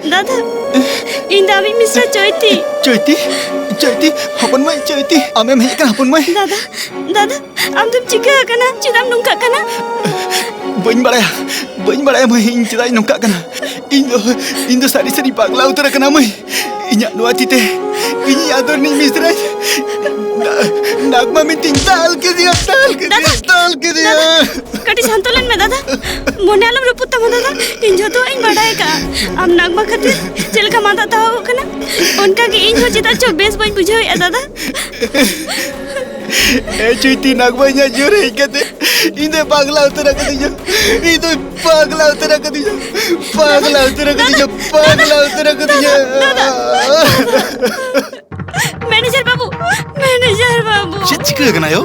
दादा इन दावी मिस्टर चोइती चोइती चोइती हपन माई चोइती आमे हेज कना हपन माई दादा दादा आम तुम चिका कना चिदाम नुंका कना बन बड़ाया माई इन चिदा नुंका कना इन दो सारी सारी पागला उतर कना माई इन्या नुआ तीते इन्या आदर नहीं मिस्रा नागमा में तीन ताल के दिया कटी संतुलन में दादा मोने आलम रुपुत तम दादा इन जो तो इन बड़ाए का आम नागमा खातिर चलका माता ताव कना उनका की इन हो चिता चो बेस बन बुझावे दादा ए चुईती नागमा इन्या जोर है कहते इन्हें पागला उतर दियो इन्हें पागला उतर दियो मैनेजर बाबू चेक चिका कना यो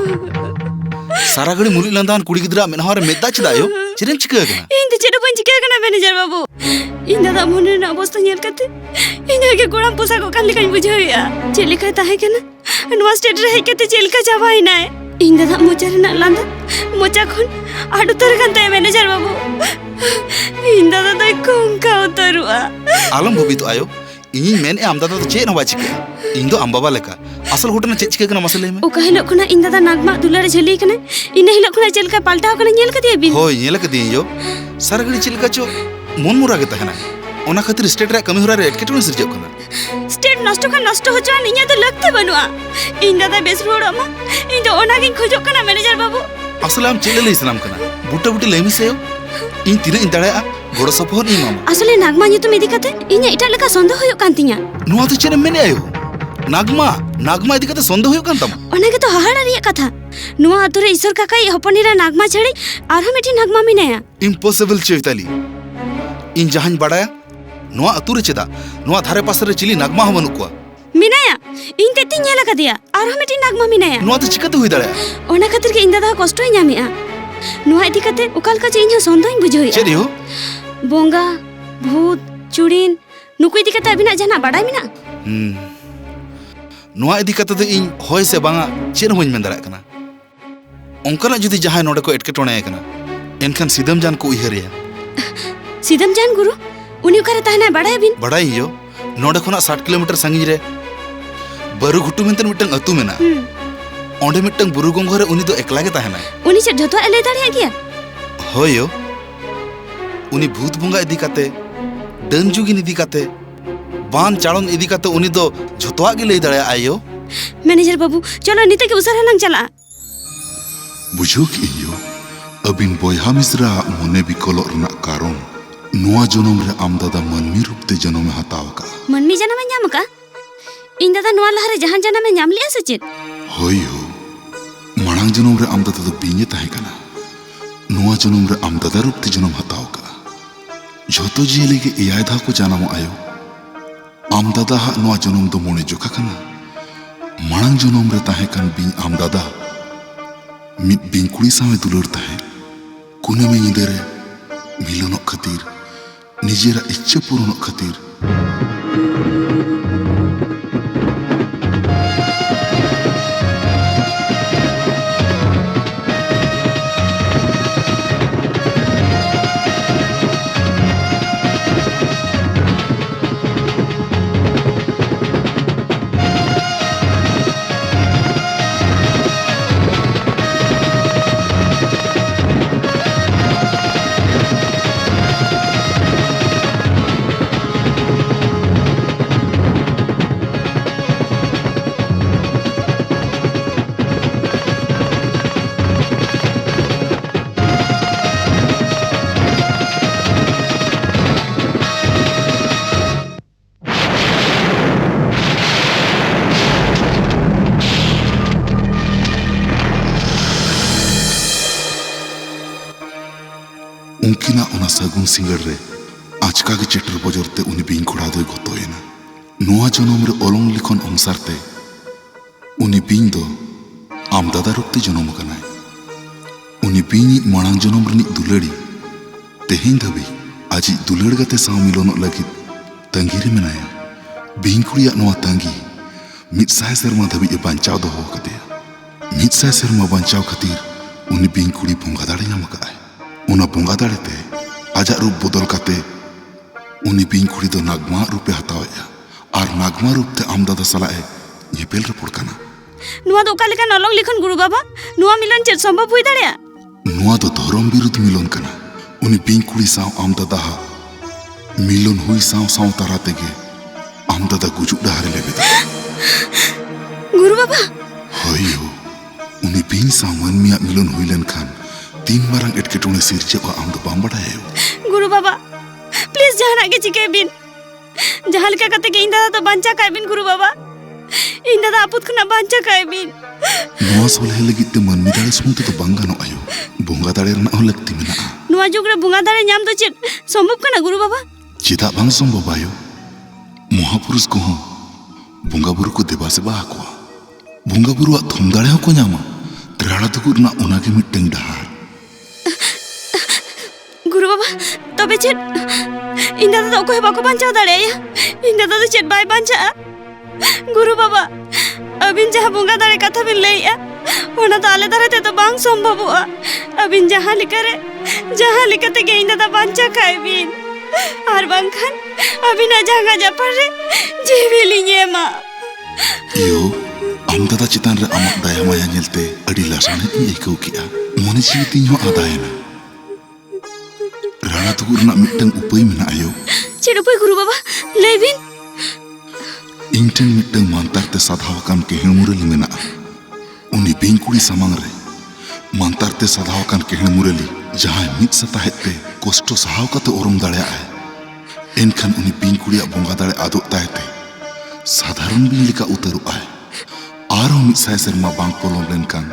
सारा घड़ी मुली लंदान कुड़ी गिद्रा मेनहार मेदा चिदायो चिरन चिका कना इन ते चेडो बन चिका कना मैनेजर बाबू इन दादा मोने ना अवस्था नेल कते इन के गोड़ाम पोसा को कान लिकाई बुझाया चेलिका ताहे कना नवा स्टेट रे हेकते चेलिका चाबाइना इन दादा मोचा रे ना लांदा मोचा खन आडु तर कांते मैनेजर बाबू इन दादा तो कोंका उतरुआ आलम भूबी तो आयो इन मेन ए आम दादा तो चेन होबा चिका इन दो अम्बाबा लेका असल घटना चेक चिका कना मसले में ओका हिलो खना इन दादा नागमा दुलारे झली कने इन हिलो खना चेलका पाल्टाव कना नेल कदे बिन होय नेल कदे यो सारा घड़ी चेलका चो मन मुरा के तहना ओना खातिर स्टेट रे कमी होरा रे एटकेटोन सिरजो कना स्टेट नष्ट का नष्ट हो जान इन्या तो लगते बनुआ इन दादा बेस रोड़मा इन तो ओना के खोजो कना मैनेजर बाबू असल हम चेले ले सलाम कना बुटा बुटी लेमी सेयो इन तिना इन दाड़ा गोड़ सपोहर इन मामा असले नागमा युतुम इदी कते इन्या इटा लेका संदेह होयो कान तिया नुआ तो चेने मेने आयो नागमा इदी कते संदेह होयो कान तम ओना के तो हाहाड़ा रिया कथा नुआ अतुरे ईश्वर काकाई हपनिरा नागमा छड़ी आरो मिठी नागमा मिनाया इम्पॉसिबल चेताली इन जहां बड़ाया नुआ अतुरे चेदा नुआ धारे पास रे चिली नागमा हो बनुकुआ मिनाया इन तेती नेला कदिया आरो मिठी नागमा मिनाया नुआ तो चिकाते हुई दाड़ा ओना खातिर के इन दादा कष्टोय ᱧᱟᱢᱮᱟ नुआ इदी कते उकाल का इन संदेह बुझोया चेरियो बोंगा भूत चुड़ीन नुकु इदी कते अबिना जहां बाडाय मिना नुआ इदी कते तो इन होय से बांगा चेन होइन मेन दाड़ा कना ओंकना जुदी जहां नोडे को एटकेटोणे कना एनखान सिदम जान को उयहरिया सिदम जान गुरु उनी उकारे ताहना बाडाय बिन बाडाय यो नोडे खना 60 किलोमीटर संगिज रे बरु घुटु मेंतन मिटंग अतु मेना ओंडे मिटंग बुरु गोंगो रे उनी दो एकला गे ताहना उनी से जतो एले दाड़िया गया होयो उनी भूत बोंगा इदी काते डंजुगिन इदी काते बान चाड़न इदी काते उनी दो जतोआ गे लई दाड़िया आयो मैनेजर बाबू चलो निते के उसारा लंग चला बुझो कि यो अबिन बोयहा मिश्रा मोने बिकलो रना कारण नुआ जनम रे आम दादा मनमी रूप ते जनम हताव का मनमी जनम ᱧᱟᱢ का इन दादा नुआ लहरे जहां जनम ᱧᱟᱢ लिया सचित होयो मांग जनम रे आम दादा तो बिने ताहे कना नुआ जनम रे आम दादा रूप ते जनम हताव का झोतो जियली के एयाय धा को जानम आयो आम दादा हा नुआ जनम दो मोने जोखा कना मांग जनम रे ताहे कन बिन आम दादा मित बिन कुड़ी सामे दुलर ताहे कुने में निदरे मिलनो खातिर निजेरा इच्छा पूर्ण खातिर उनकिना उना सगुन सिंगड़ रे आचका के चेटर बजरते उनी बिंग खुड़ा दो गतोयना नुआ जनम रे ओलंग लिखन अनुसारते उनी बिंग दो आम दादा रूपते जनम कनाय उनी बिंग मांग जनम रनी दुलड़ी तेहें धबी आज दुलड़ गते साव मिलोनो लगित तंगी रे मेनाया बिंग कुड़िया नुआ तंगी मित साय शर्मा धबी ए बांचाव दो हो कते मित साय शर्मा बांचाव खातिर उनी बिंग कुड़ी बोंगा दाड़े ᱧᱟᱢ ᱠᱟᱜᱼᱟᱭ उना बोंगा दाड़ेते आजा रूप बदल काते उनी बिंग कुड़ी दो नागमा रूपे हतावेया और नागमा रूप ते आम दादा सलाए ñepel रपड़ कना नुआ दो ओका लेका नलंग लिखन गुरु बाबा नुआ मिलन चेद संभव हुई दाड़िया नुआ दो धर्म विरुद्ध मिलन कना उनी बिंग कुड़ी साव आम दादा हा मिलन हुई साव साव तारा तेगे आम दादा गुजुक डहारे लेबेदा गुरु बाबा हयो उनी बिंग साव मनमिया मिलन हुई लन खान तीन मारंग एटकेटोने सिरजे वा आम दो बाम बडायो गुरु बाबा प्लीज जहाना के चिके बिन जहां लेका कते के इंदा तो बांचा काय बिन गुरु बाबा इंदा दा आपुत खना बांचा काय बिन नुआ सोले लगी ते मनमी दाड़े सुमुते तो बांगानो आयो बोंगा दाड़े रना हो लगती मेना नुआ जुग रे बोंगा दाड़े ᱧᱟᱢ ᱫᱚ ᱪᱮᱫ संभव कना गुरु बाबा चेदा बांग संभव आयो महापुरुष को हो बोंगा बुरु को देबा सेबा आकोआ बोंगा बुरु आ थुम दाड़े हो को ᱧᱟᱢᱟ ᱛᱨᱟᱲᱟ ᱫᱩᱜᱩ ᱨᱮᱱᱟᱜ ᱚᱱᱟᱜᱮ ᱢᱤᱫᱴᱟᱝ ᱰᱟᱦᱟᱨ गुरु बाबा तबे चेद इंदा दा ओको बाको बांचा दाड़ेया इंदा दा चेद बाय बांचा गुरु बाबा अबिन जहां बोंगा दाड़े कथा बिन लैया ओना तो आले दारे ते तो बांग संभव हुआ अबिन जहां लिखते गे इंदा दा बांचा काय बिन आर बांखान अबिन जहां जापर रे जीवी लिये मा यो आम दादा चितान रे आमा दया माया नेलते अडी लासाने ती एकौ किया मोने जीवी तीन हो आदायना राणा दुगु रना मिटंग उपय मेना आयो चेड उपय गुरु बाबा लेबिन इंटन मिटंग मांतार ते साधावकान के हेणमुरली मेना उनी बिंग कुड़ी सामांग रे मांतार ते साधावकान के हेणमुरली जहां मित सताहेत ते कष्ट सहाव काते ओरम दाड़ेया आय एनखान उनी बिंग कुड़ी बोंगा दाड़े आदो तायते साधारण बिन लेका उतरु आय आरो मित साय सेरमा बांग पोलम लेनखान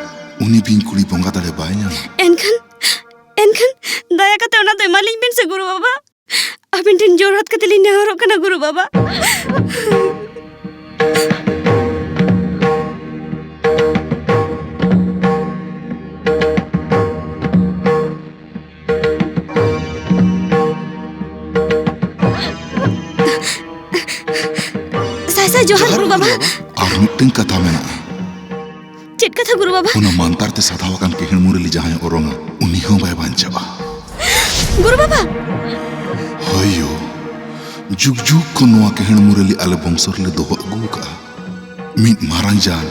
उनी बिंग कुड़ी बोंगा दाड़े बाय ᱧᱟᱢᱟ एनखान दया कते ओना दो एमालिኝ बिन से गुरु बाबा अबिन टिन जोर हाथ कते लिन नेहरो कना गुरु बाबा सासा जोहार गुरु बाबा आर मिटंग कथा मेना चेद कथा गुरु बाबा उना मांतार ते साधावकान के हेणमुरली जहां ओरोंगा उनी हो बाय बांचावा गुरु बाबा हयो जुग जुग को नोआ के हेणमुरली आले बंसर ले दोहो अगु का मिन मारांग जान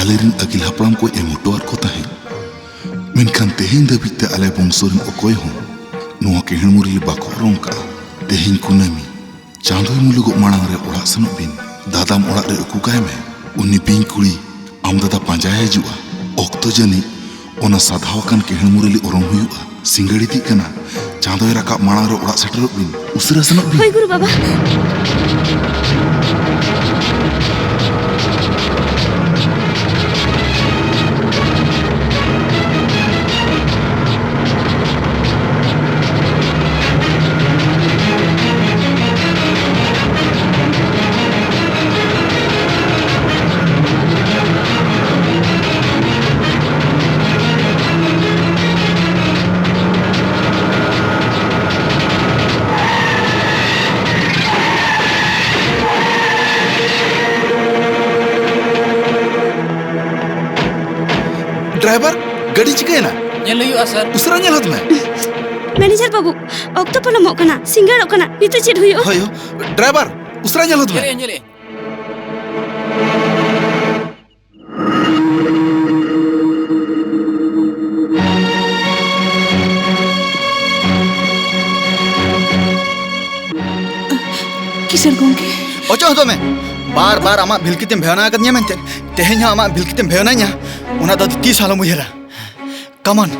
आलेरिन अगिल हपड़ाम को एमोटोर को ताहे मिनखान तेहिन दबिते आले बंसरिन ओकोय हो नोआ के हेणमुरली बाको रोंका तेहिन कुनामी चांदोय मुलुगो मांग रे ओड़ा सनो बिन दादाम ओड़ा रे उकु काय में उनी बिंग कुड़ी आम दादा पांजाय हजुआ ओक्तो जनी ओना साधावकान के हेणमुरली ओरम हुयुआ सिंगड़ी दी कना चांदोय राका मांग रे ओड़ा सेटर बिन उसरा सनो बिन होय गुरु बाबा ड्राइवर गाड़ी चिकायना ñel huyu sir उसरा ñel हत में मैनेजर बाबू ओक्तो पलमो कना सिंगाड़ो कना नितो चेद हुयो हयो ड्राइवर उसरा ñel हत में ñele किशन गोंगे ओचो हतो में बार बार आमा भिलकितेम भेवना कदnya मेंते तेहेन आमा भिलकितेम भेवनाnya ओना द 30 साल मुहेरा कमन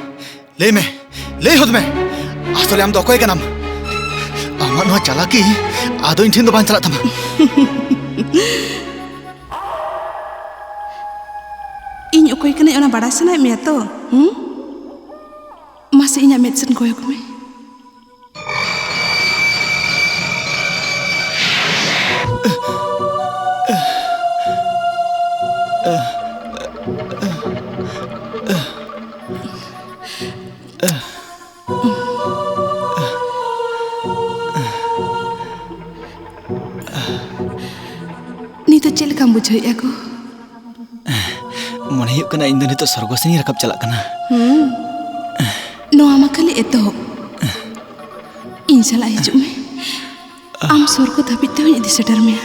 ले में ले हत में आसले आम द ओकोय कनाम आमा नो चालाकी आदो इन ठिन दो बान चला तमा इन ओकोय कने ओना बड़ा सना मे तो मासे इना मेडसन कोय को में नितो चेल काम बुझाइया को मन हुयुग कना इन दो नितो स्वर्गसेनी रकब चला कना नोआ मा खाली एतो इन सला हिजु में Am sur ko dhabit te hoy idi setar meya.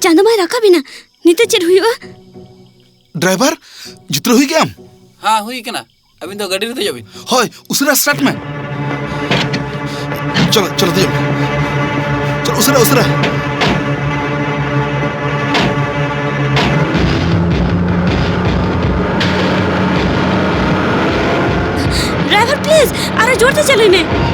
Chanda my रखा बिना नीते चेड हुआ ड्राइवर जुतरा हुई क्या हाँ हुई कना अभी तो गाड़ी रहते जाबी होय उसरा स्टार्ट में चलो चलो दे चलो उसरा उसरा ड्राइवर प्लीज अरे जोर से चलो इन्हें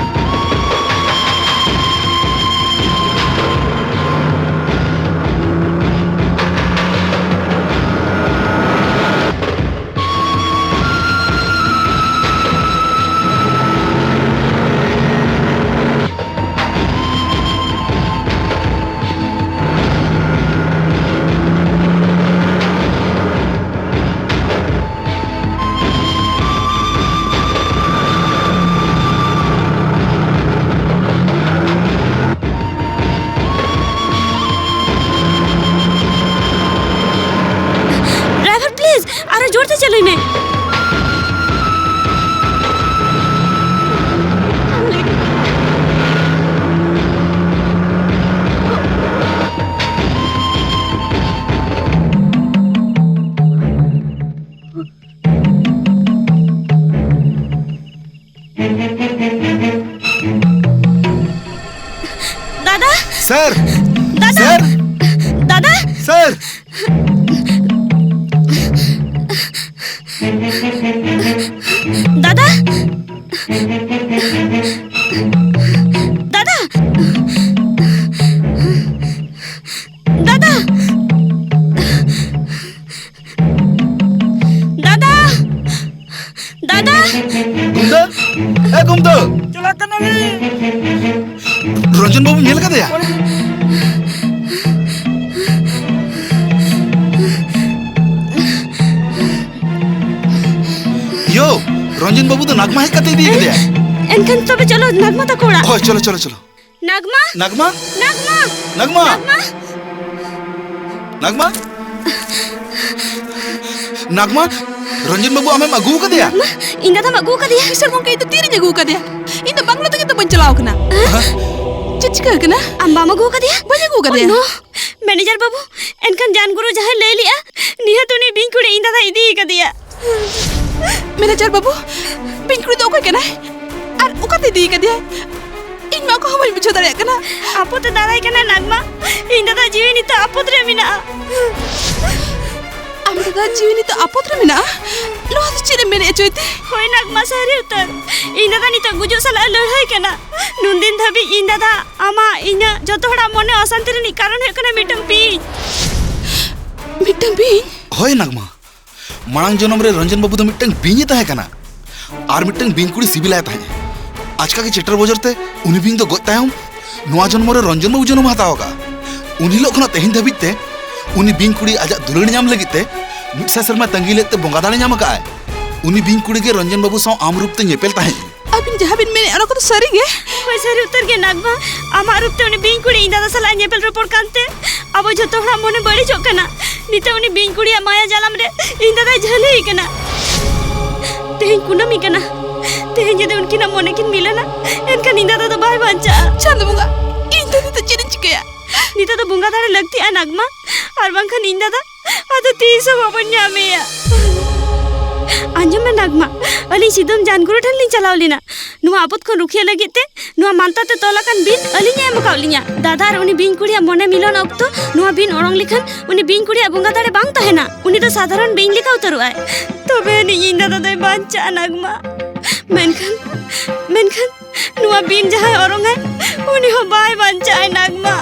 जोर से चलो इन्हें दादा सर दादा सर दादा सर दादा दादा दादा दादा दादा गुंडा ए गुंडा चला कना रंजन बाबू नेल का दया यो रंजन बाबू तो नागमा है कते दी गया एनकन तो चलो नागमा तक कोड़ा ओए चलो चलो चलो नागमा नागमा नागमा नागमा नागमा नागमा नागमा रंजन बाबू हमें अगू का दिया इन दादा अगू का दिया Sir mo kay ito tiri jago ka dia. Ito banglo to kita banchalaw kana. Chichka kana. am मामा अगू का दिया Banyago ka dia. नो मैनेजर बाबू एनकन जान गुरु जहां ले लिया निहत उनी बिंग कुड़े इन दादा इदी का दिया Manager babu. Pin kuri do ko kana. Ar ukate di ka dia. In ma ko hamay bicho dare kana. आपो तो दादा कना नागमा इन दादा जीवी नी तो आपो रे मिना Am da jiwini to apotre mina. Lo hat chire mere choite. होय नागमा सारी उतर इन दादा नी तो गुजो सला लड़ाई कना नुंदिन धाबी इन दादा आमा इना जतो हड़ा मने अशांति रे कारण है कना मिटम पी Mitang bin. होय नागमा मांग जनम रे रंजन बाबू तो मिटंग बिंगी तहे कना आर मिटंग बिंग कुड़ी सिबिलाय तहे आजका के चेटर बजरते उनी बिंग तो गय तायम नोआ जन्म रे रंजन बाबू जन्म हातावगा उनी लोग खना तेहिन धबिते उनी बिंग कुड़ी आजा दुलड़ नाम लगिते मिसा शर्मा तंगी लेते बोंगा दाड़े नाम का उनी बिंग कुड़ी के रंजन बाबू सौ आम रूप ते नेपेल तहे Abin jahabin mere ana ko to sari ge. होय सारी उतर के नागमा आमा रूपते उनी बिंग कुड़ी इन दादा सला नेपल रिपोर्ट कांते अब जतो हड़ा मने बड़ी जो कना नीते उनी बिंग कुड़ी माया जालम रे इन दादा झले ही कना तेहिन कुनमी कना तेहिन जदे उनकी ना मने किन मिलना एनका इन दादा तो बाय बांचा Chanda bunga. Into to chire chikaya. नीता तो बुंगा दाड़े लगती है नागमा और बंखन इन दादा आतो तीसो बाबन ᱧᱟᱢᱮᱭᱟ अंजम में नागमा अली सिदम जानगुरु ठन लिंग चलाव लिना नुआ आपत को रुखिया लगित ते नुआ मानता ते तोलाकन बिन अली ने एम कावलिया दादा और उनी बिन कुड़िया मने मिलन अक्तो नुआ बिन ओरंग लिखन उनी बिन कुड़िया बुंगा दाड़े बांग तहेना उनी तो साधारण बिन लिखा उतरुआय तबे नि इन दादा दय बांचा नागमा मेनखन मेनखन नुआ बिन जहां ओरंग है उनी हो बाय बांचा नागमा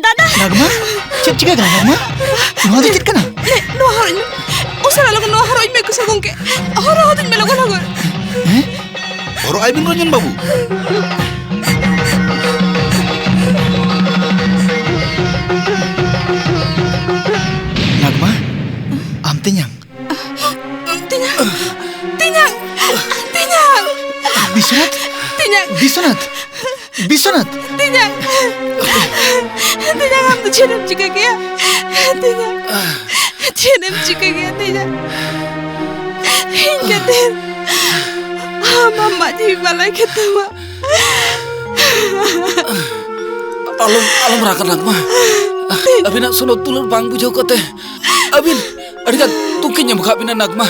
दादा नगमा चेक चिका कना नगमा नोआ दो चेक कना ले नो हरोइन उसरा लोग नो हरोइन में किसर गोंके हरो हदिन में लोगन लोगन हरो आई बिन रंजन बाबू नगमा आम तिnyang Bisonat Bisonat Tidak हम तो जन्म चुका गया जन्म चुका गया tidak hingga ter mama di balai ketemu Alam rakan Nagma. Abin nak sunod tulur bang bujau kote. Abin adikat tukin yang buka bina Nagma.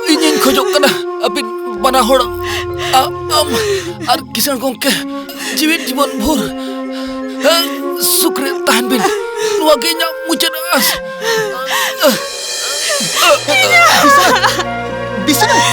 Ingin kojok kana abin mana hor ar kisan gongke jiwit jibon bhur. Sukre tahan bin. Nuagenya mucet as. Bisonat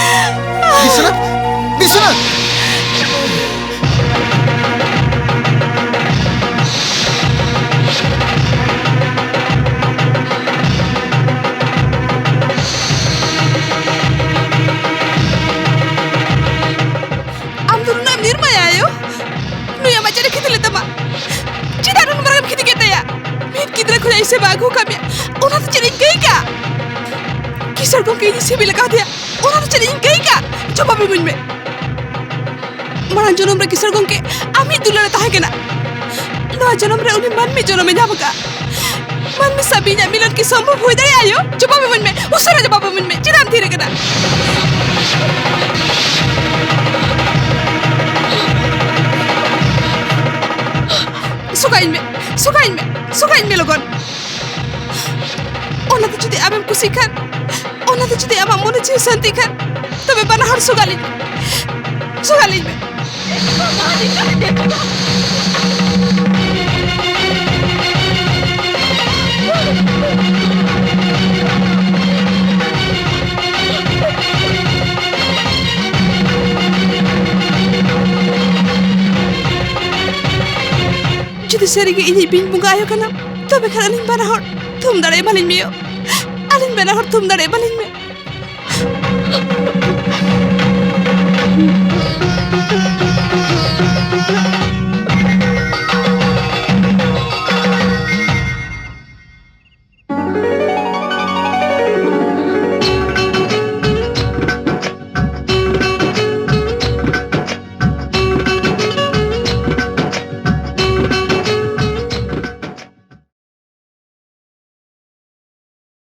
ऐसे बागों का मैं उन्हें तो चली गई क्या kisser को कहीं से भी लगा दिया उन्हें तो चली गई क्या coba bimbing me mana jonom re kisar gongke ami dular tahe kena no jonom re uni man mi jonom nya baka man mi sabinya milan ki sambhav hoy dare ayo coba bimbing me usara coba bimbing me chidam thire kena sukain me logon ona to jodi amem kusi khan ona to jodi ama mone jiw santi khan tobe bana har sugalin me Jadi serigi ini bing bunga ayo kana tobe khan alin bana hor thum dare balin me alin bana hor thum dare balin me